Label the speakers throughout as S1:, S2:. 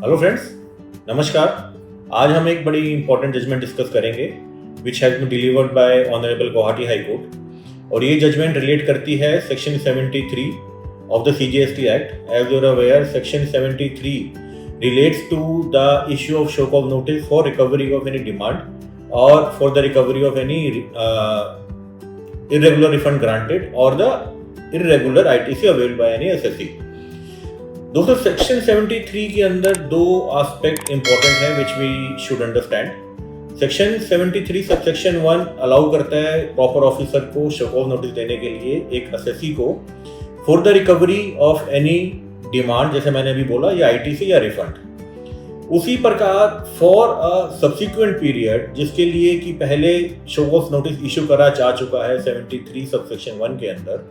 S1: Hello friends, नमस्कार। आज हम एक बड़ी इंपॉर्टेंट जजमेंट डिस्कस करेंगे which has been delivered by honourable Guwahati high court. और ये जजमेंट रिलेट करती है section 73 of the CGST act. As you are aware, section 73 relates to the issue of show cause notice for recovery of any demand or for the recovery of any irregular refund granted or the irregular ITC availed by any assessee। दोस्तों, section 73 के अंदर दो aspect important है which we should understand. Section 73 subsection 1 allow करता है proper officer को show cause notice देने के लिए एक असेसी को for the recovery of any demand, जैसे मैंने अभी बोला, या ITC या रिफंड। उसी प्रकार फॉर अ सब्सिक्वेंट पीरियड, जिसके लिए कि पहले शो कॉज नोटिस इशू करा जा चुका है 73 सबसेक्शन 1 के अंदर,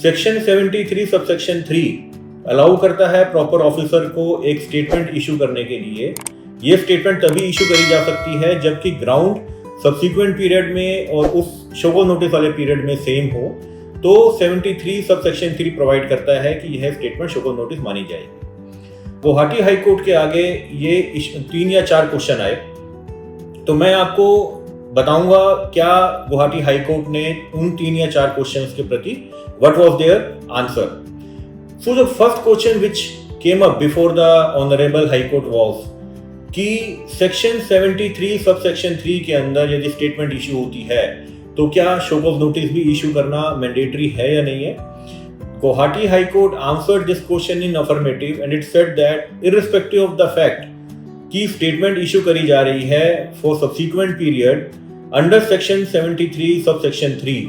S1: सेक्शन 73 सबसेक्शन 3 अलाउ करता है प्रॉपर ऑफिसर को एक स्टेटमेंट इशू करने के लिए। ये स्टेटमेंट तभी इशू करी जा सकती है जबकि ग्राउंड सब्सिक्वेंट पीरियड में और उस शो कॉज नोटिस वाले पीरियड में सेम हो, तो 73 सबसेक्शन 3 प्रोवाइड करता है कि यह स्टेटमेंट शो कॉज नोटिस मानी जाएगी। गुवाहाटी हाई कोर्ट के आगे ये 3 या 4 क्वेश्चन आए, तो मैं आपको बताऊंगा क्या गुवाहाटी हाई कोर्ट ने उन 3 या 4 क्वेश्चंस के प्रति what was their answer. So the first question which came up before the Honorable High Court was कि सेक्शन 73 सबसेक्शन 3 के अंदर यदि स्टेटमेंट इशू होती है तो क्या शो कॉज नोटिस भी इशू करना मैंडेटरी है या नहीं है। Guwahati high court answered this question in affirmative and it said that irrespective of the fact कि स्टेटमेंट इशू करी जा रही है for subsequent period under section 73 subsection 3,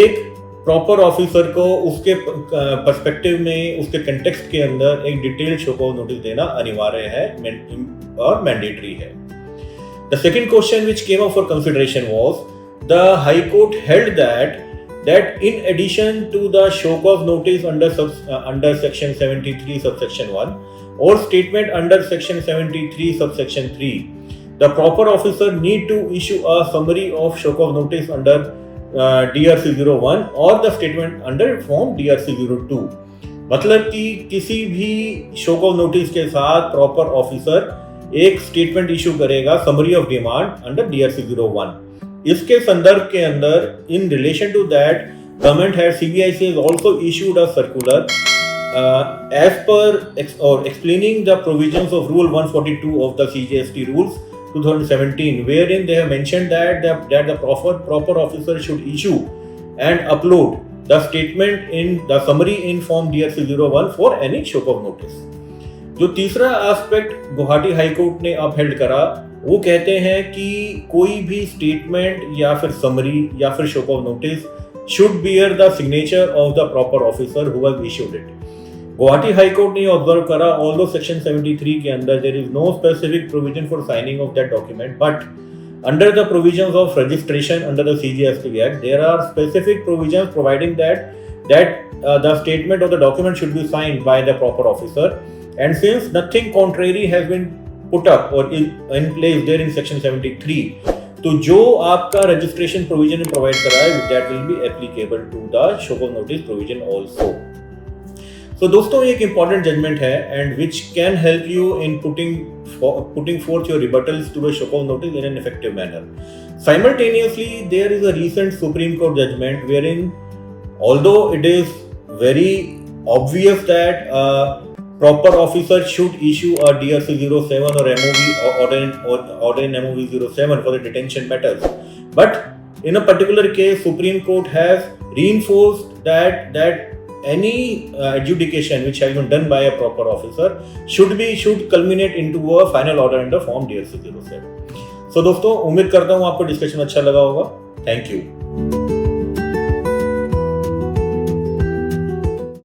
S1: एक प्रॉपर ऑफिसर को उसके पर्सपेक्टिव में, उसके कंटेक्स्ट के अंदर एक डिटेल्ड शो कॉज नोटिस देना अनिवार्य है और मैंडेटरी है। The second question which came up for consideration was the high court held that in addition to the show cause notice under section 73 subsection 1 और statement under section 73 subsection 3, the proper officer need to issue a summary of show cause notice under DRC 01 और the statement under form DRC 02। मतलब कि किसी भी show cause notice के साथ proper officer एक statement issue करेगा summary of demand under DRC 01। इसके संदर्भ के अंदर in relation to that government had CBIC has also issued a circular as per or explaining the provisions of Rule 142 of the CGST rules 2017, wherein they have mentioned that the proper officer should issue and upload the statement in the summary in form DRC 01 for any show cause notice। जो तीसरा aspect Guwahati high court ने upheld करा, वो कहते हैं कि कोई भी स्टेटमेंट या फिर समरी या फिर show cause notice should bear the signature of the proper officer who has issued it. Guwahati high court ने ऑब्जर्व करा ऑल्दो सेक्शन 73 के अंदर there is no specific provision for signing of that document, but under the provisions of registration under the CGST act there are specific provisions providing that the statement or the document should be signed by the proper officer, and since nothing contrary has been put up or in place there in section 73, तो जो आपका registration provision provide करा है that will be applicable to the show cause notice provision also. तो दोस्तों, एक important judgment है and which can help you in putting forth your rebuttals to a show cause notice in an effective manner. Simultaneously, there is a recent Supreme Court judgment wherein, although it is very obvious that a proper officer should issue a DRC 07 or MOV or order in MOV 07 for the detention matters, but in a particular case, Supreme Court has reinforced that any adjudication which has been done by a proper officer should culminate into a final order under form DRC 07। So दोस्तों, उम्मीद करता हूँ आपको discussion अच्छा लगा होगा। Thank you.